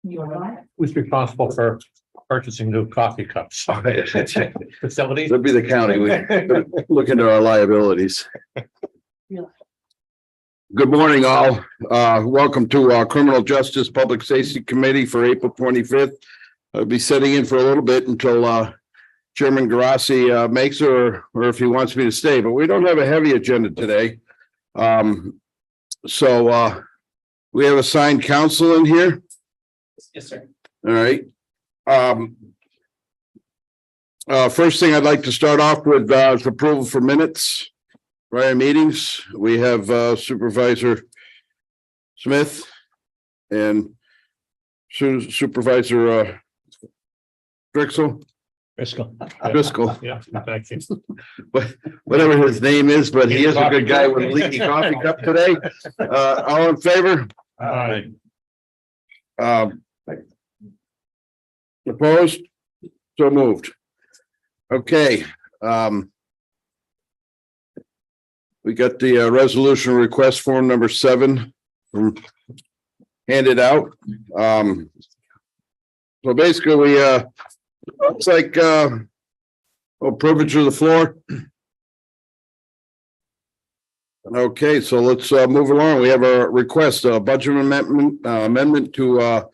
Who's responsible for purchasing new coffee cups? Facilities? That'd be the county. We look into our liabilities. Good morning, all. Welcome to our Criminal Justice Public Safety Committee for April 25th. I'll be sitting in for a little bit until Chairman Garassi makes it, or if he wants me to stay, but we don't have a heavy agenda today. So we have assigned counsel in here. Yes, sir. All right. First thing I'd like to start off with is approval for minutes. Prior meetings. We have Supervisor Smith and Supervisor Driscoll. Driscoll. Yeah, thank you. Whatever his name is, but he is a good guy with a leaky coffee cup today. All in favor? Aye. Opposed? So moved. Okay. We got the resolution request form number 7 handed out. So basically we looks like privilege of the floor. Okay, so let's move along. We have a request, a budget amendment to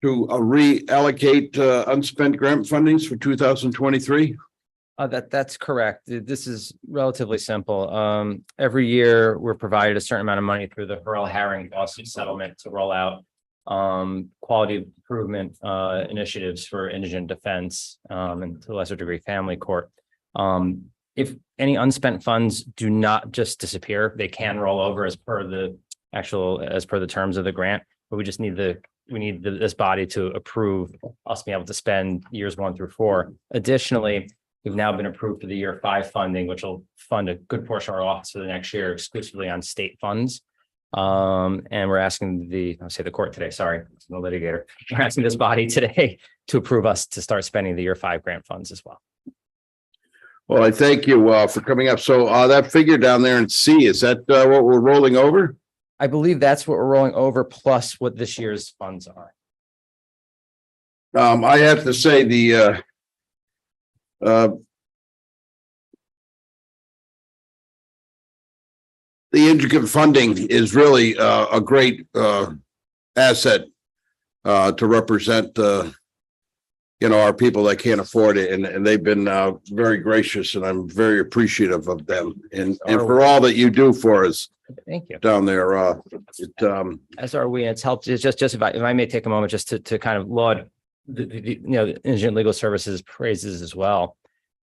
reallocate unspent grant fundings for 2023. That's correct. This is relatively simple. Every year we're provided a certain amount of money through the Hurrell Herring lawsuit settlement to roll out quality improvement initiatives for indigent defense and to a lesser degree family court. If any unspent funds do not just disappear, they can roll over as per the terms of the grant, but we just need this body to approve us being able to spend years 1 through 4. Additionally, we've now been approved for the year 5 funding, which will fund a good portion of our office for the next year exclusively on state funds. And we're asking the court today, sorry, the litigator. We're asking this body today to approve us to start spending the year 5 grant funds as well. Well, I thank you for coming up. So that figure down there in C, is that what we're rolling over? I believe that's what we're rolling over plus what this year's funds are. I have to say the indigent funding is really a great asset to represent our people that can't afford it, and they've been very gracious, and I'm very appreciative of them and for all that you do for us. Thank you. Down there. As are we. It's helped. It's just if I may take a moment just to kind of laud the Indigent Legal Services praises as well.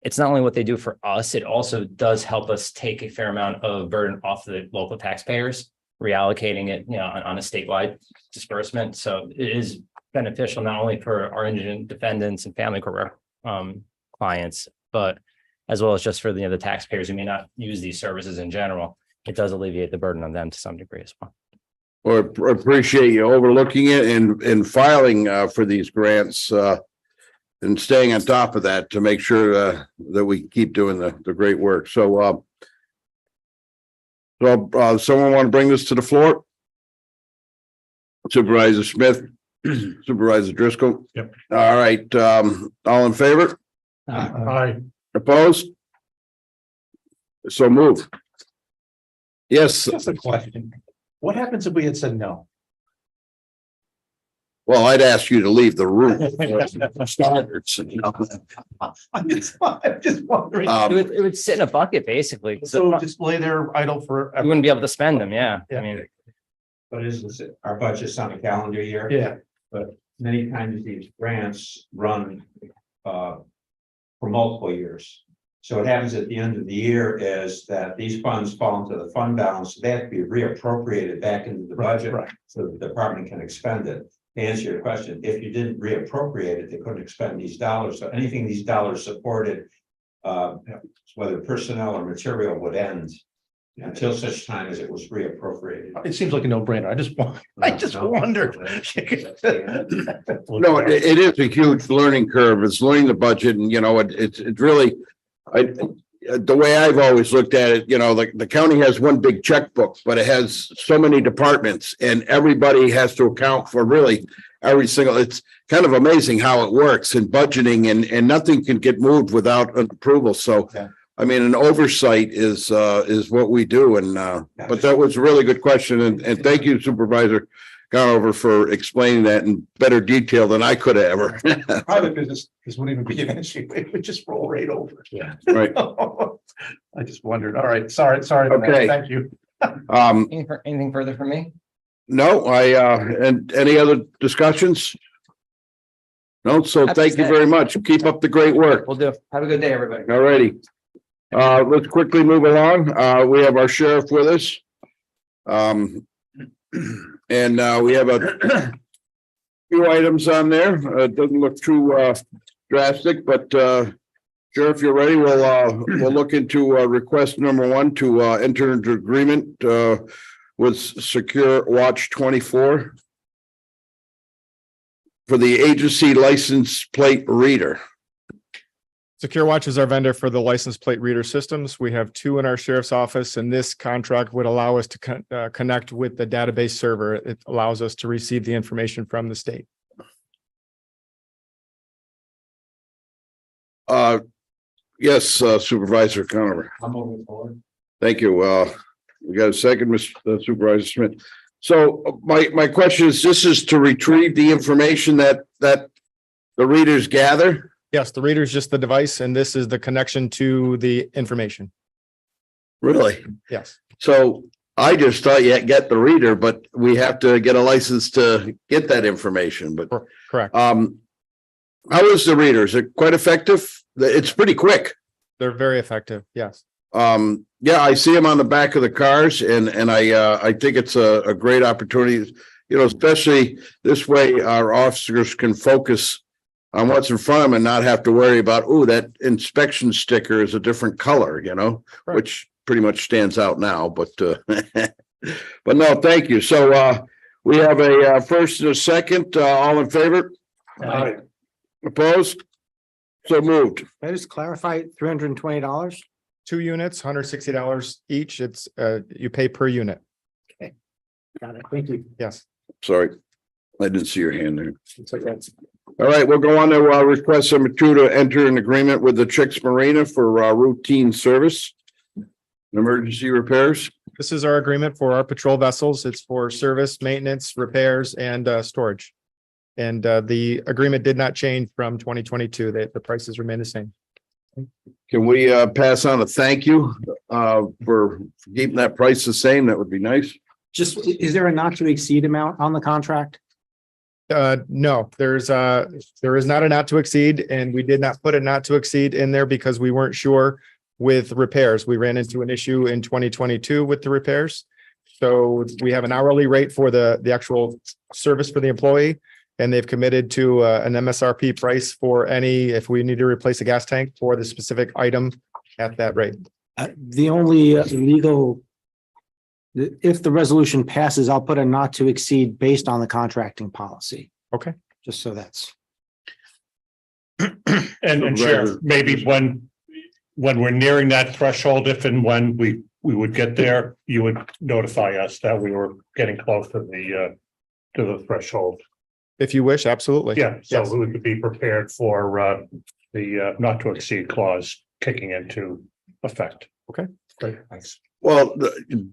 It's not only what they do for us, it also does help us take a fair amount of burden off the local taxpayers, reallocating it, on a statewide disbursement. So it is beneficial not only for our indigent defendants and family court clients, but as well as just for the taxpayers who may not use these services in general. It does alleviate the burden on them to some degree as well. Well, I appreciate you overlooking it and filing for these grants and staying on top of that to make sure that we keep doing the great work. So, someone want to bring this to the floor? Supervisor Smith, Supervisor Driscoll. Yep. All right. All in favor? Aye. Opposed? So move. Yes. Just a question. What happens if we had said no? Well, I'd ask you to leave the room. I'm just wondering. It would sit in a bucket basically. So just lay there idle for. We wouldn't be able to spend them. Yeah. Yeah. I mean, But our budget's on a calendar year? Yeah. But many times these grants run for multiple years. So what happens at the end of the year is that these funds fall into the fund balance. They have to be reappropriated back into the budget. Right. So the department can expend it. To answer your question, if you didn't reappropriate it, they couldn't expend these dollars. So anything these dollars supported, whether personnel or material, would end until such time as it was reappropriated. It seems like a no-brainer. I just wondered. No, it is a huge learning curve. It's learning the budget, and it really. The way I've always looked at it, the county has one big checkbook, but it has so many departments, and everybody has to account for really every single, it's kind of amazing how it works in budgeting and nothing can get moved without an approval. So, Yeah. I mean, an oversight is what we do. And, but that was a really good question. And thank you Supervisor Conover for explaining that in better detail than I could have ever. Private business, this wouldn't even be an issue. It would just roll right over. Yeah. Right. I just wondered. All right, sorry about that. Okay. Thank you. Anything further from me? No, and any other discussions? No, so thank you very much. Keep up the great work. We'll do. Have a good day, everybody. All righty. Let's quickly move along. We have our sheriff with us. And we have a few items on there. It doesn't look too drastic, but Sheriff, you're ready. We'll look into request number 1 to enter into agreement with Secure Watch 24 for the agency license plate reader. Secure Watch is our vendor for the license plate reader systems. We have 2 in our sheriff's office, and this contract would allow us to connect with the database server. It allows us to receive the information from the state. Yes, Supervisor Conover. I'm moving forward. Thank you. We got a second, Mr. Supervisor Smith. So my question is, this is to retrieve the information that the readers gather? Yes, the reader is just the device, and this is the connection to the information. Really? Yes. So I just thought you get the reader, but we have to get a license to get that information, but Correct. how is the reader? Is it quite effective? It's pretty quick. They're very effective. Yes. Yeah, I see them on the back of the cars and I think it's a great opportunity, you know, especially this way our officers can focus on what's in front of them and not have to worry about, oh, that inspection sticker is a different color, you know, Right. which pretty much stands out now, but but no, thank you. So we have a first and a second, all in favor? Aye. Opposed? So moved. Can I just clarify, $320? 2 units, $160 each. It's you pay per unit. Got it. Thank you. Yes. Sorry, I didn't see your hand there. It's okay. All right, we'll go on to request number 2 to enter an agreement with the Chicks Marina for routine service. Emergency repairs. This is our agreement for our patrol vessels. It's for service, maintenance, repairs, and storage. And the agreement did not change from 2022. The prices remain the same. Can we pass on a thank you for keeping that price the same? That would be nice. Just, is there a not to exceed amount on the contract? No, there is not a not to exceed, and we did not put a not to exceed in there because we weren't sure with repairs. We ran into an issue in 2022 with the repairs. So we have an hourly rate for the actual service for the employee, and they've committed to an MSRP price for if we need to replace a gas tank for the specific item at that rate. The only if the resolution passes, I'll put a not to exceed based on the contracting policy. Okay. Just so that's. And Sheriff, maybe when we're nearing that threshold, if and when we would get there, you would notify us that we were getting close to the threshold. If you wish, absolutely. Yeah, so Yes. we would be prepared for the not to exceed clause kicking into effect. Okay. Great, thanks. Well,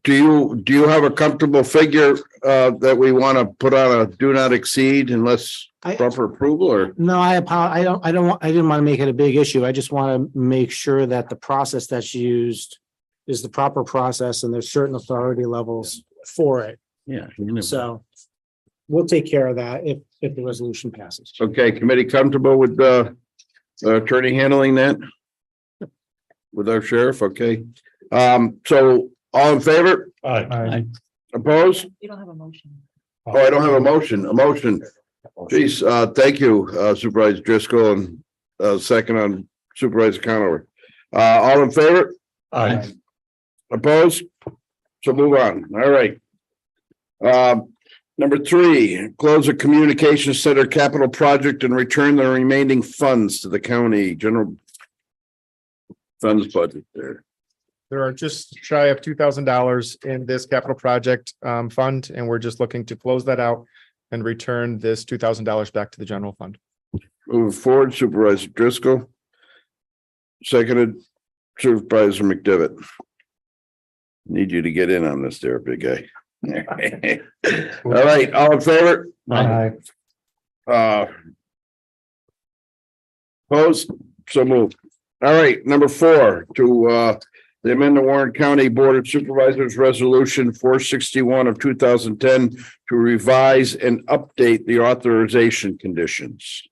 do you have a comfortable figure that we want to put on a do not exceed unless proper approval or? No, I didn't want to make it a big issue. I just want to make sure that the process that's used is the proper process and there's certain authority levels for it. Yeah. So we'll take care of that if the resolution passes. Okay, committee comfortable with the attorney handling that? With our sheriff, okay. So all in favor? Aye. Opposed? You don't have a motion. Oh, I don't have a motion. Geez, thank you, Supervisor Driscoll and second on Supervisor Conover. All in favor? Aye. Opposed? So move on. All right. Number 3, close a communication center capital project and return the remaining funds to the county general funds budget there. There are just shy of $2,000 in this capital project fund, and we're just looking to close that out and return this $2,000 back to the general fund. Moving forward, Supervisor Driscoll. Seconded Supervisor McDevitt. Need you to get in on this there, big guy. All right, all in favor? Aye. Opposed? So moved. All right, number 4, to the amend the Warren County Board of Supervisors Resolution 461 of 2010 to revise and update the authorization conditions.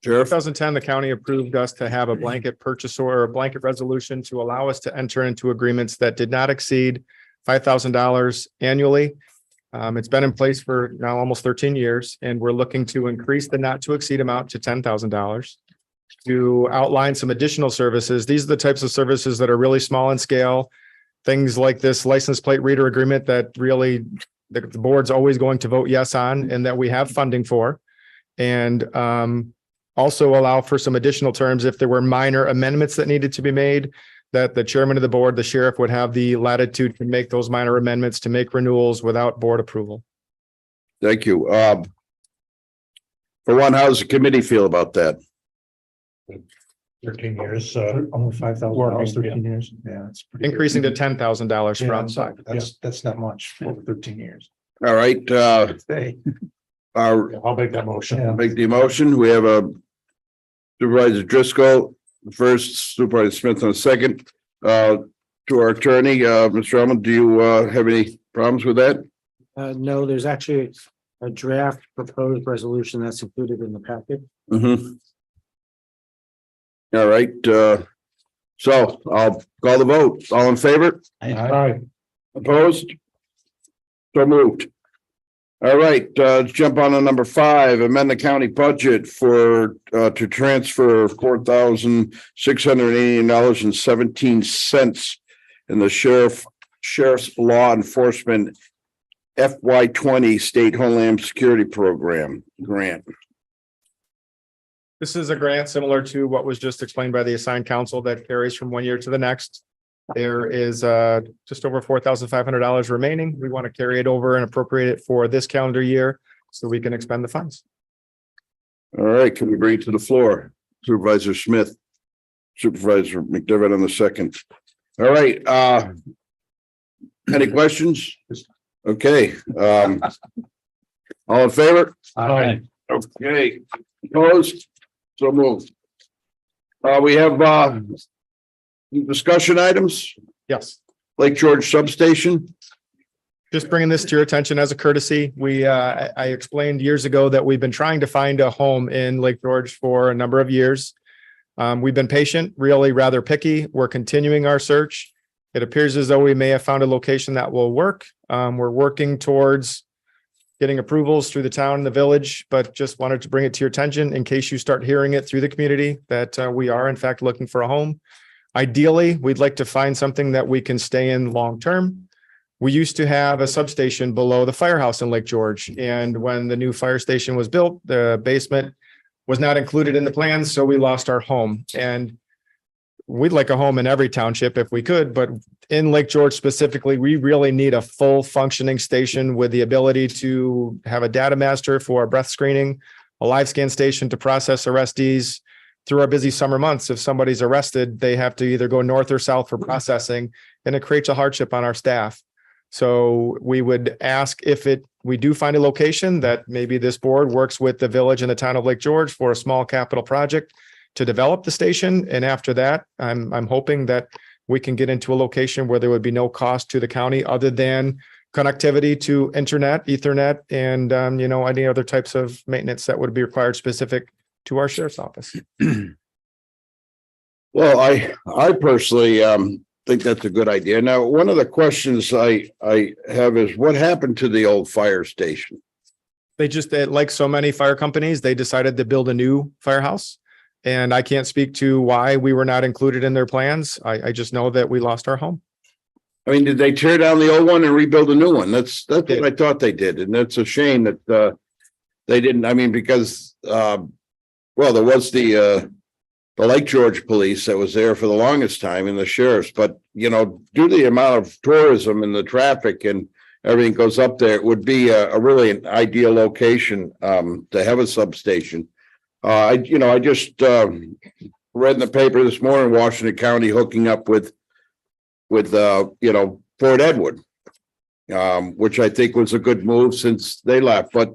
Sheriff? 2010, the county approved us to have a blanket purchase order, a blanket resolution to allow us to enter into agreements that did not exceed $5,000 annually. It's been in place for now almost 13 years, and we're looking to increase the not to exceed amount to $10,000 to outline some additional services. These are the types of services that are really small in scale. Things like this license plate reader agreement that really the board's always going to vote yes on and that we have funding for. And also allow for some additional terms if there were minor amendments that needed to be made, that the chairman of the board, the sheriff, would have the latitude to make those minor amendments to make renewals without board approval. Thank you. For one, how does the committee feel about that? 13 years, Almost $5,000, 13 years. Yeah, it's pretty. Increasing to $10,000 Yeah, from that's, that's not much over 13 years. All right, Hey. I'll make that motion. Yeah. make the motion. We have a Supervisor Driscoll first, Supervisor Smith on the second. To our attorney, Mr. Elman, do you have any problems with that? No, there's actually a draft proposed resolution that's included in the packet. Mhm. All right, so I'll call the vote. All in favor? Aye. Opposed? So moved. All right, let's jump on to number 5, amend the county budget for to transfer $4,680.17 in the sheriff's law enforcement FY20 state homeland security program grant. This is a grant similar to what was just explained by the assigned council that carries from one year to the next. There is just over $4,500 remaining. We want to carry it over and appropriate it for this calendar year so we can expend the funds. All right, can we bring it to the floor? Supervisor Smith, Supervisor McDevitt on the second. All right, any questions? Okay, all in favor? Aye. Okay, opposed? So moved. We have discussion items, Yes. Lake George Substation. Just bringing this to your attention as a courtesy. I explained years ago that we've been trying to find a home in Lake George for a number of years. We've been patient, really rather picky. We're continuing our search. It appears as though we may have found a location that will work. We're working towards getting approvals through the town and the village, but just wanted to bring it to your attention in case you start hearing it through the community that we are in fact looking for a home. Ideally, we'd like to find something that we can stay in long-term. We used to have a substation below the firehouse in Lake George. And when the new fire station was built, the basement was not included in the plans, so we lost our home. And we'd like a home in every township if we could, but in Lake George specifically, we really need a full functioning station with the ability to have a data master for breath screening, a live scan station to process arrestees. Through our busy summer months, if somebody's arrested, they have to either go north or south for processing, and it creates a hardship on our staff. So we would ask if we do find a location that maybe this board works with the village and the town of Lake George for a small capital project to develop the station. And after that, I'm hoping that we can get into a location where there would be no cost to the county other than connectivity to internet, ethernet, and any other types of maintenance that would be required specific to our sheriff's office. Well, I personally think that's a good idea. Now, one of the questions I have is what happened to the old fire station? They just, like so many fire companies, they decided to build a new firehouse. And I can't speak to why we were not included in their plans. I just know that we lost our home. I mean, did they tear down the old one and rebuild a new one? That's what I thought they did. And it's a shame that they didn't. I mean, because well, there was the Lake George police that was there for the longest time and the sheriffs, but due to the amount of tourism and the traffic and everything goes up there, it would be a really an ideal location to have a substation. I just read in the paper this morning, Washington County hooking up with Fort Edward, which I think was a good move since they left. But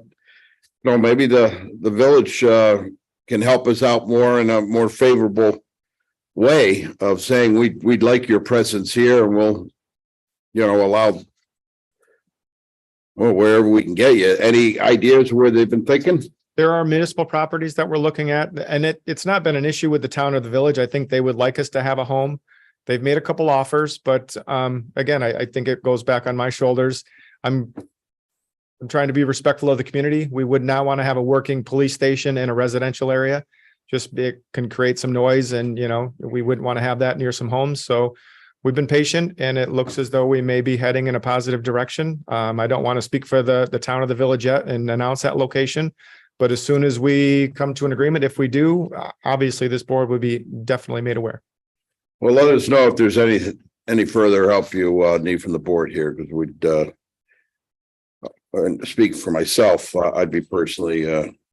maybe the village can help us out more in a more favorable way of saying we'd like your presence here, and we'll allow wherever we can get you. Any ideas where they've been thinking? There are municipal properties that we're looking at, and it's not been an issue with the town or the village. I think they would like us to have a home. They've made a couple offers, but again, I think it goes back on my shoulders. I'm trying to be respectful of the community. We would not want to have a working police station in a residential area. It can create some noise, and we wouldn't want to have that near some homes. So we've been patient, and it looks as though we may be heading in a positive direction. I don't want to speak for the town or the village yet and announce that location. But as soon as we come to an agreement, if we do, obviously this board would be definitely made aware. Well, let us know if there's any further help you need from the board here, because we'd and speak for myself, I'd be personally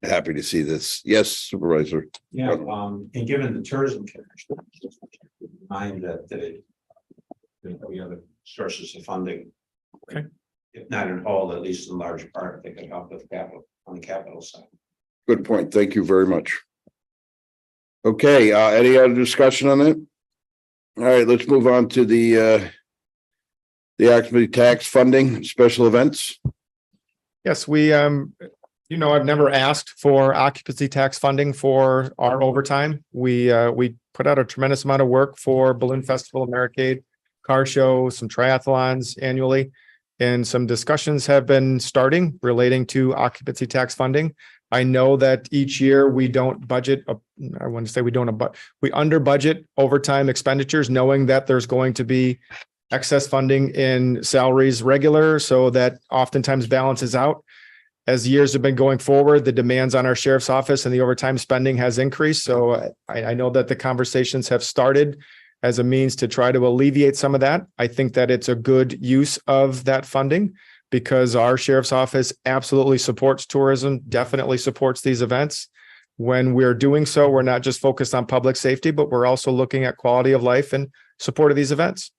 happy to see this. Yes, Supervisor. Yeah, and given the tourism connection, mind that the other sources of funding. Okay. If not in whole, at least in large part, they could help with capital on the capital side. Good point. Thank you very much. Okay, any other discussion on that? All right, let's move on to the occupancy tax funding special events. Yes, I've never asked for occupancy tax funding for our overtime. We put out a tremendous amount of work for Balloon Festival, Americade, car show, some triathlons annually. And some discussions have been starting relating to occupancy tax funding. I know that each year we don't budget, I want to say we under budget overtime expenditures, knowing that there's going to be excess funding in salaries regular, so that oftentimes balances out. As years have been going forward, the demands on our sheriff's office and the overtime spending has increased. So I know that the conversations have started as a means to try to alleviate some of that. I think that it's a good use of that funding, because our sheriff's office absolutely supports tourism, definitely supports these events. When we're doing so, we're not just focused on public safety, but we're also looking at quality of life and support of these events.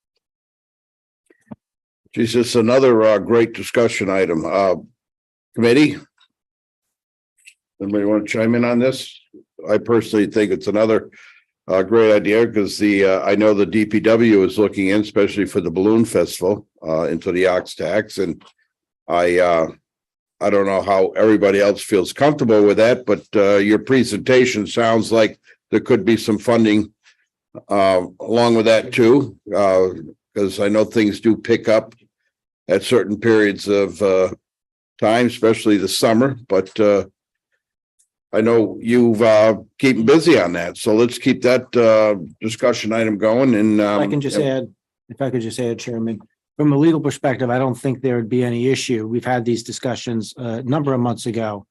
Jesus, another great discussion item. Committee? Anybody want to chime in on this? I personally think it's another great idea, because I know the DPW is looking in, especially for the balloon festival, into the ox tax, and I don't know how everybody else feels comfortable with that, but your presentation sounds like there could be some funding along with that too, because I know things do pick up at certain periods of time, especially the summer, but I know you've keeping busy on that, so let's keep that discussion item going. And I can just add, if I could just add, Chairman, from a legal perspective, I don't think there would be any issue. We've had these discussions a number of months ago,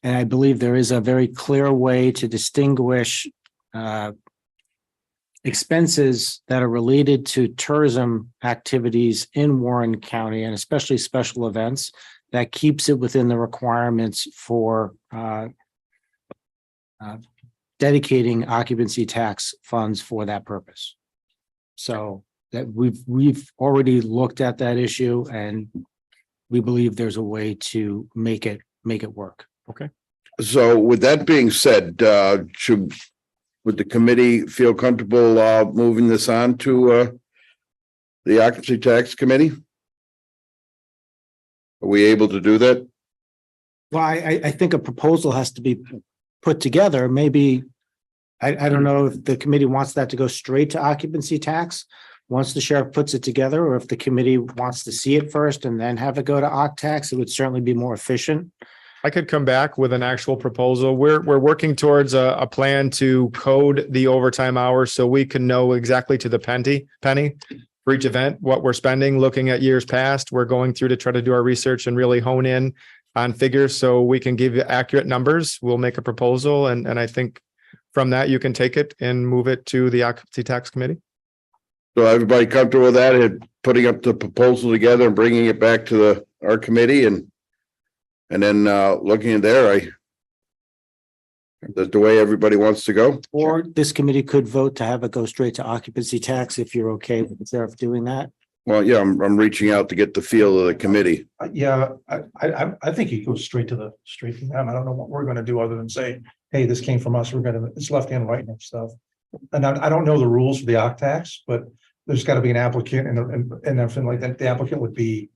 and I believe there is a very clear way to distinguish expenses that are related to tourism activities in Warren County, and especially special events, that keeps it within the requirements for dedicating occupancy tax funds for that purpose. So that we've already looked at that issue, and we believe there's a way to make it work. Okay. So with that being said, would the committee feel comfortable moving this on to the occupancy tax committee? Are we able to do that? Well, I think a proposal has to be put together. Maybe, I don't know if the committee wants that to go straight to occupancy tax once the sheriff puts it together, or if the committee wants to see it first and then have it go to occ tax. It would certainly be more efficient. I could come back with an actual proposal. We're working towards a plan to code the overtime hours so we can know exactly to the penny for each event, what we're spending. Looking at years past, we're going through to try to do our research and really hone in on figures so we can give you accurate numbers. We'll make a proposal, and I think from that you can take it and move it to the occupancy tax committee. So everybody comfortable with that and putting up the proposal together and bringing it back to our committee and then looking at there, that's the way everybody wants to go. Or this committee could vote to have it go straight to occupancy tax if you're okay with the sheriff doing that. Well, yeah, I'm reaching out to get the feel of the committee. Yeah, I think he goes straight to them. I don't know what we're gonna do other than say, hey, this came from us. It's left hand, right hand stuff. And I don't know the rules for the occ tax, but there's gotta be an applicant and everything like that. The applicant would be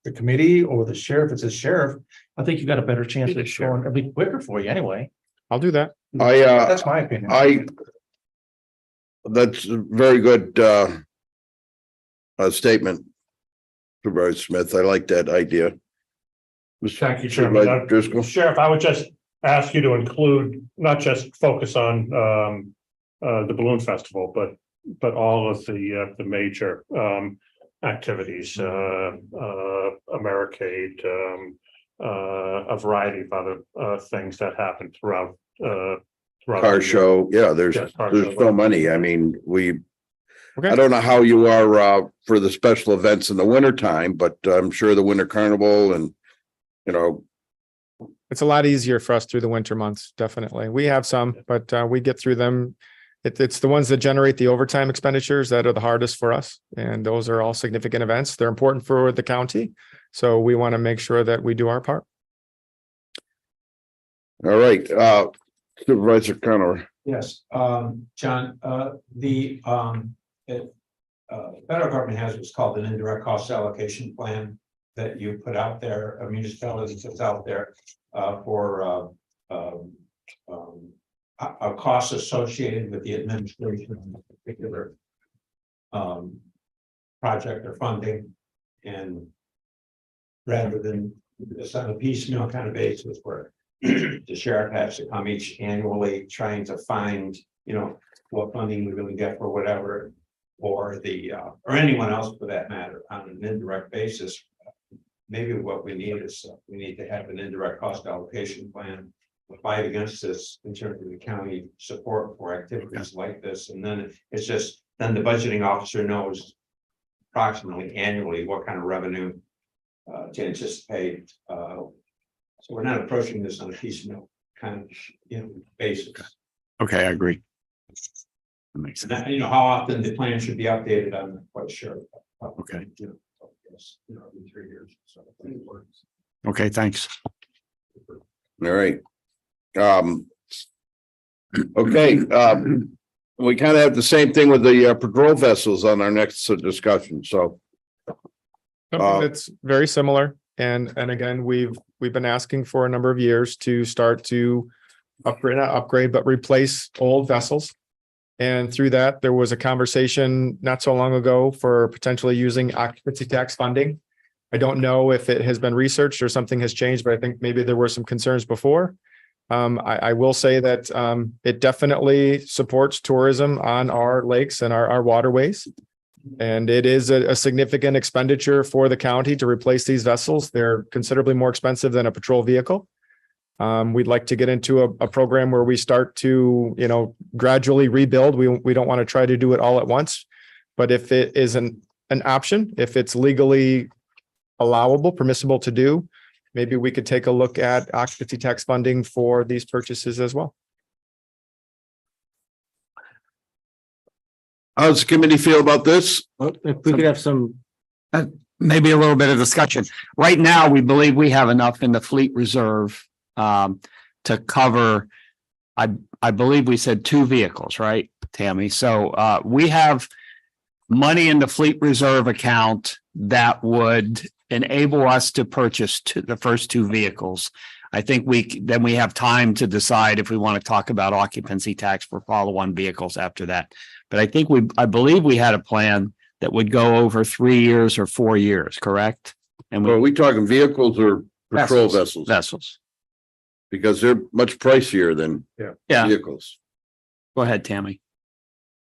the committee or the sheriff. If it's a sheriff, I think you got a better chance of showing, it'll be quicker for you anyway. I'll do that. That's my opinion. That's a very good statement. Supervisor Smith, I like that idea. Thank you, Supervisor Chairman. Driscoll. Sheriff, I would just ask you to include, not just focus on the balloon festival, but all of the major activities, Americade, a variety of other things that happen throughout Car the show, yeah, there's car so show. many. I mean, I Okay. don't know how you are for the special events in the winter time, but I'm sure the winter carnival and, you know, It's a lot easier for us through the winter months, definitely. We have some, but we get through them. It's the ones that generate the overtime expenditures that are the hardest for us. And those are all significant events. They're important for the county. So we want to make sure that we do our part. all right, Supervisor Connor. Yes, John, the federal government has what's called an indirect cost allocation plan that you put out there, a municipality puts out there for a cost associated with the administration of a particular project or funding. And rather than this on a piecemeal kind of basis where the sheriff has to come each annually trying to find, what funding we're going to get for whatever, or or anyone else for that matter, on an indirect basis. Maybe what we need is, we need to have an indirect cost allocation plan, to fight against this in terms of the county support for activities like this. And then it's just, then the budgeting officer knows approximately annually what kind of revenue to anticipate. So we're not approaching this on a piecemeal kind of, basis. Okay, I agree. That makes sense. And how often the plan should be updated, I'm not quite sure. Okay. Every 3 years. So Okay, thanks. All right. Okay, we kind of have the same thing with the patrol vessels on our next discussion, so. It's very similar. And again, we've been asking for a number of years to start to not upgrade, but replace old vessels. And through that, there was a conversation not so long ago for potentially using occupancy tax funding. I don't know if it has been researched or something has changed, but I think maybe there were some concerns before. I will say that it definitely supports tourism on our lakes and our waterways. And it is a significant expenditure for the county to replace these vessels. They're considerably more expensive than a patrol vehicle. We'd like to get into a program where we start to, gradually rebuild. We don't want to try to do it all at once. But if it is an option, if it's legally allowable, permissible to do, maybe we could take a look at occupancy tax funding for these purchases as well. How does the committee feel about this? Well, if we could have some, Maybe a little bit of discussion. Right now, we believe we have enough in the fleet reserve to cover, I believe we said 2 vehicles, right, Tammy? So we have money in the fleet reserve account that would enable us to purchase the first 2 vehicles. I think we have time to decide if we want to talk about occupancy tax for follow-on vehicles after that. But I believe we had a plan that would go over 3 years or 4 years, correct? And Are we talking vehicles or patrol vessels? Vessels. Because they're much pricier than Yeah, vehicles. go ahead, Tammy.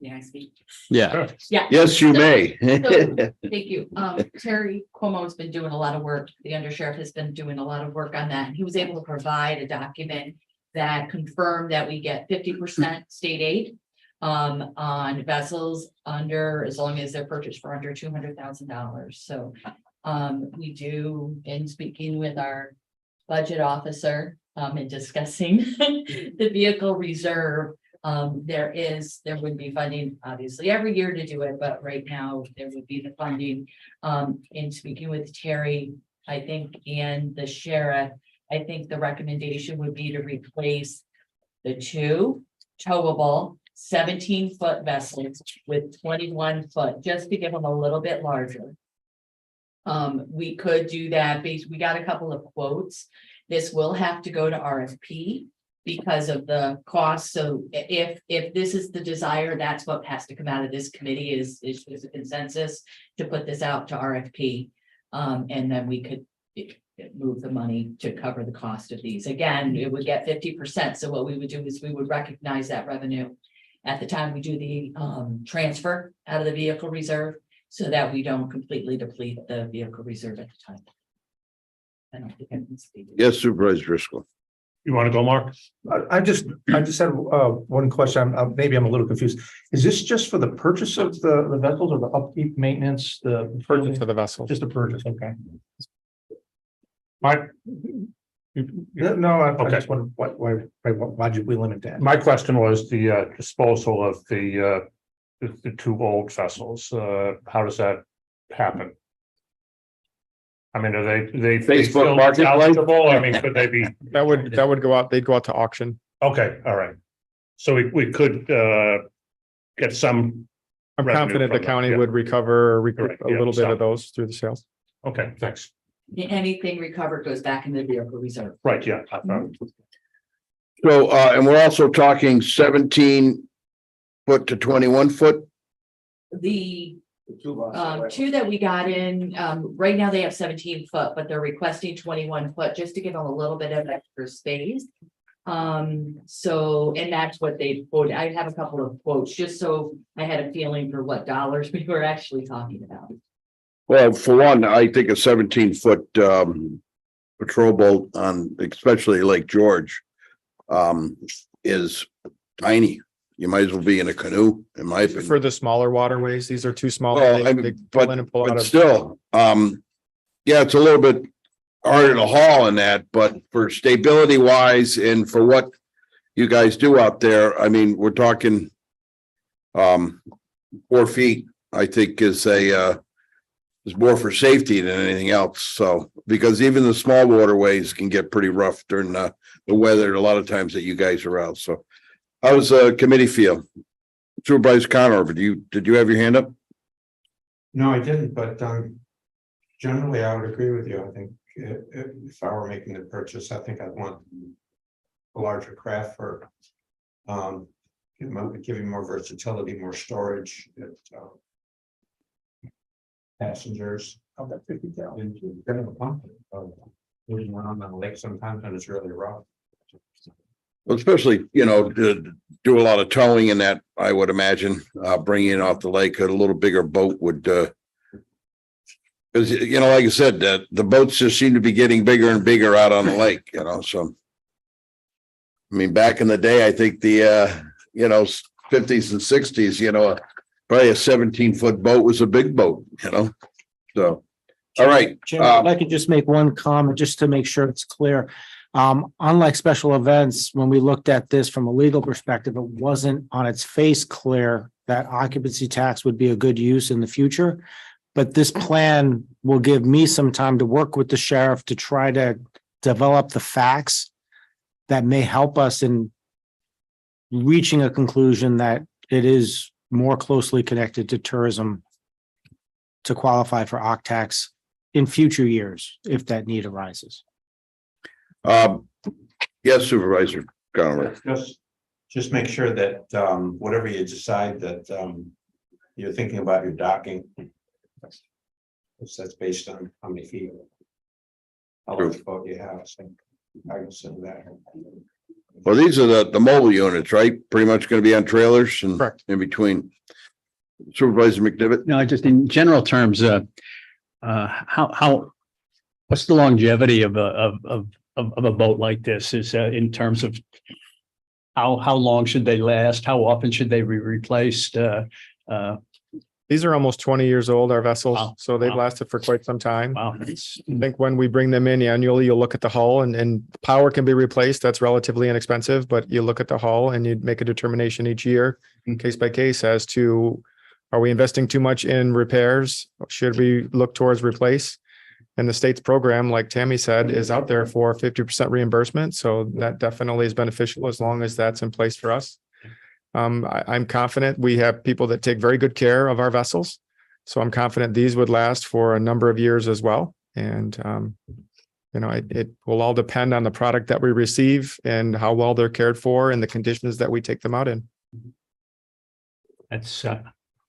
May I speak? Yeah, Yeah. Yes, you may. Thank you. Terry Cuomo's been doing a lot of work. The undersheriff has been doing a lot of work on that. And he was able to provide a document that confirmed that we get 50% state aid. on vessels under, as long as they're purchased for under $200,000. So, we do, in speaking with our budget officer, and discussing the vehicle reserve, there would be funding, obviously, every year to do it, but right now there would be the funding. In speaking with Terry, I think, and the sheriff, I think the recommendation would be to replace the two towable 17-foot vessels with 21-foot, just to give them a little bit larger. We could do that we got a couple of quotes. This will have to go to RFP because of the cost. So if this is the desire, that's what has to come out of this committee is a consensus to put this out to RFP. And then we could move the money to cover the cost of these. Again, it would get 50%. So what we would do is we would recognize that revenue at the time we do the transfer out of the vehicle reserve, so that we don't completely deplete the vehicle reserve at the time. I don't think I can speak. Yes, Supervisor Driscoll. You want to go, Mark? I just had one question. Maybe I'm a little confused. Is this just for the purchase of the vessels or the upkeep, maintenance, the Purchase for the vessel. Just a purchase, okay. Mike? No, I Okay. just wondered why'd we limit that? My question was the disposal of the two old vessels. How does that happen? I mean, are they Facebook still Marketplace? eligible? I mean, could they be? That would go out, they'd go out to auction. Okay, all right. So we could get some. I'm revenue confident the from that, county yeah. would recover a Correct, little yeah, bit so- of those through the sales. Okay, thanks. Anything recovered goes back in the vehicle reserve. Right, yeah. I thought- So, and we're also talking 17-foot to 21-foot. The two that we got in, right now they have 17-foot, but they're requesting 21-foot just to give them a little bit of extra space. So, and that's what they quoted. I have a couple of quotes, just so I had a feeling for what dollars we were actually talking about. Well, for one, I think a 17-foot patrol boat on especially Lake George is tiny. You might as well be in a canoe, in my opinion. For the smaller waterways, these are too small. Well, They- I they mean, pull in and pull out but of- still, yeah, it's a little bit harder to haul in that, but for stability wise and for what you guys do out there, I mean, we're talking 4 feet, I think is more for safety than anything else. So, because even the small waterways can get pretty rough during the weather, a lot of times that you guys are out. So how does the committee feel? Supervisor Conover, did you have your hand up? No, I didn't, but generally I would agree with you. I think if I were making the purchase, I think I'd want a larger craft for giving more versatility, more storage. Passengers. Of that 50 gallon. Kind of a pump. Moving around on the lake sometimes and it's really rough. Well, especially, to do a lot of towing in that, I would imagine, bringing it off the lake, a little bigger boat would, because, like I said, the boats just seem to be getting bigger and bigger out on the lake, so. I mean, back in the day, I think the, 50s and 60s, probably a 17-foot boat was a big boat, so. All right. Chairman, if I could just make one comment, just to make sure it's clear. Unlike special events, when we looked at this from a legal perspective, it wasn't on its face clear that occupancy tax would be a good use in the future. But this plan will give me some time to work with the sheriff to try to develop the facts that may help us in reaching a conclusion that it is more closely connected to tourism to qualify for OCC tax in future years, if that need arises. Yes, Supervisor Conway. Just make sure that whatever you decide that you're thinking about your docking. That's based on how many feet. How much boat you have, so I can send that. Well, these are the mobile units, right? Pretty much going to be on trailers and Correct. in between. Supervisor McDevitt. No, just in general terms, what's the longevity of a boat like this is in terms of how long should they last? How often should they be replaced? These are almost 20 years old, our vessels, Wow. so they've Wow. lasted for quite some time. Wow. I think when we bring them in annually, you'll look at the hull and power can be replaced. That's relatively inexpensive, but you look at the hull and you make a determination each year, case by case, as to, are we investing too much in repairs? Should we look towards replace? And the state's program, like Tammy said, is out there for 50% reimbursement. So that definitely is beneficial as long as that's in place for us. I'm confident we have people that take very good care of our vessels. So I'm confident these would last for a number of years as well. And, it will all depend on the product that we receive and how well they're cared for and the conditions that we take them out in. That's,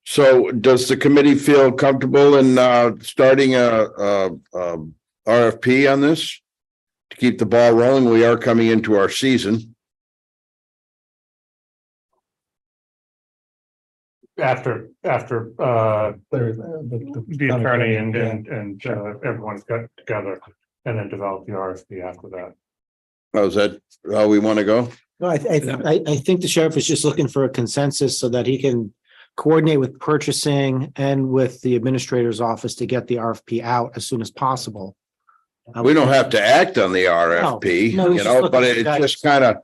So does the committee feel comfortable in starting a RFP on this? To keep the ball rolling, we are coming into our season. After, the attorney and everyone's got together and then develop the RFP after that. How's that, how we want to go? No, I think the sheriff is just looking for a consensus so that he can coordinate with purchasing and with the administrator's office to get the RFP out as soon as possible. We don't have to act on the RFP, No, he's just but looking for it guidance. just kind of,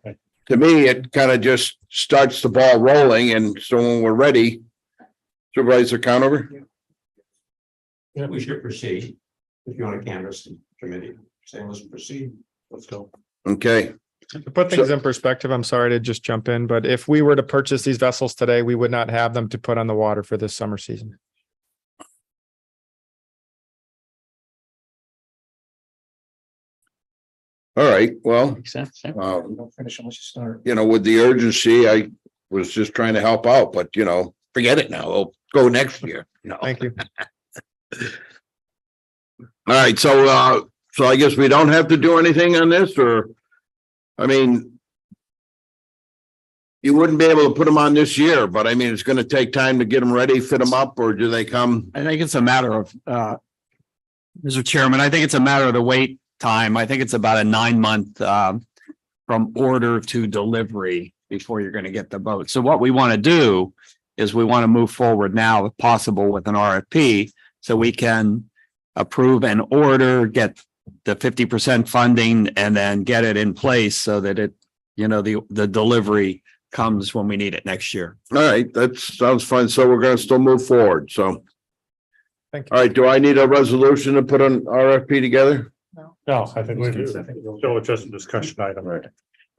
to me, it kind of just starts the ball rolling. And so when we're ready, Supervisor Conover? Yeah, we should proceed. If you want to canvass the committee, say let's proceed. Let's go. Okay, To put things in perspective, I'm sorry to just jump in, but if we were to purchase these vessels today, we would not have them to put on the water for this summer season. all right, well, makes sense. Yeah. Don't finish unless you start. with the urgency, I was just trying to help out, but forget it now. We'll go next year. No. Thank you. All right, so I guess we don't have to do anything on this, or, I mean, you wouldn't be able to put them on this year, but I mean, it's going to take time to get them ready, fit them up, or do they come? I think it's a matter of, Mr. Chairman, I think it's a matter of the wait time. I think it's about a 9-month from order to delivery before you're going to get the boat. So what we want to do is we want to move forward now, if possible, with an RFP so we can approve an order, get the 50% funding, and then get it in place so that it, the delivery comes when we need it next year. All right, that sounds fine. So we're going to still move forward. So, Thank you. all right, do I need a resolution to put an RFP together? No, I think we do. So it's just a discussion item. Right.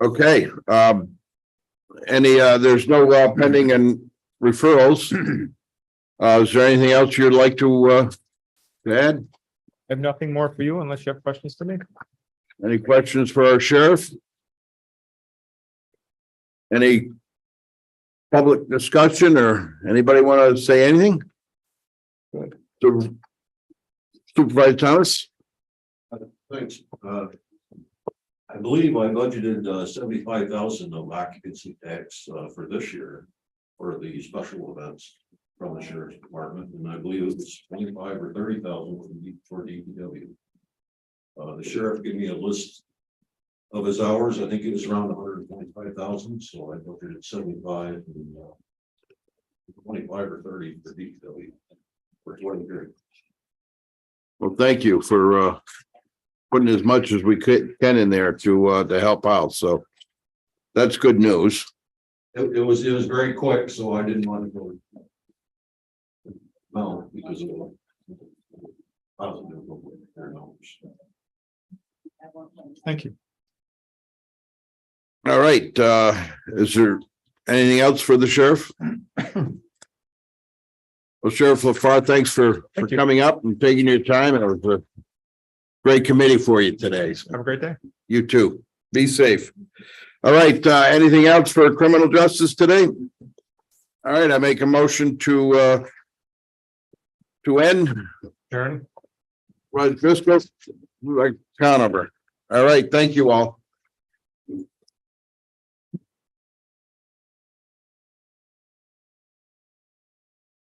Okay, there's no pending and referrals. Is there anything else you'd like to add? I have nothing more for you unless you have questions for me. Any questions for our sheriff? Any public discussion or anybody want to say anything? Supervisor Thomas? Thanks. I believe I budgeted 75,000 of occupancy tax for this year for the special events from the sheriff's department, and I believe it was 25 or 30,000 for DPW. The sheriff gave me a list of his hours. I think it was around 125,000, so I budgeted 75 and 25 or 30 for DPW for 20 years. Well, thank you for putting as much as we can in there to help out. So that's good news. It was very quick, so I didn't want to go. No, because of Thank you. All right, is there anything else for the sheriff? Well, Sheriff LaFar, thanks for you. coming up and taking your time. It was a great committee for you today. Have a great day. You too. Be safe. All right, anything else for criminal justice today? All right, I make a motion to end. Adjourn. Right, Driscoll, like Conover. All right, thank you all.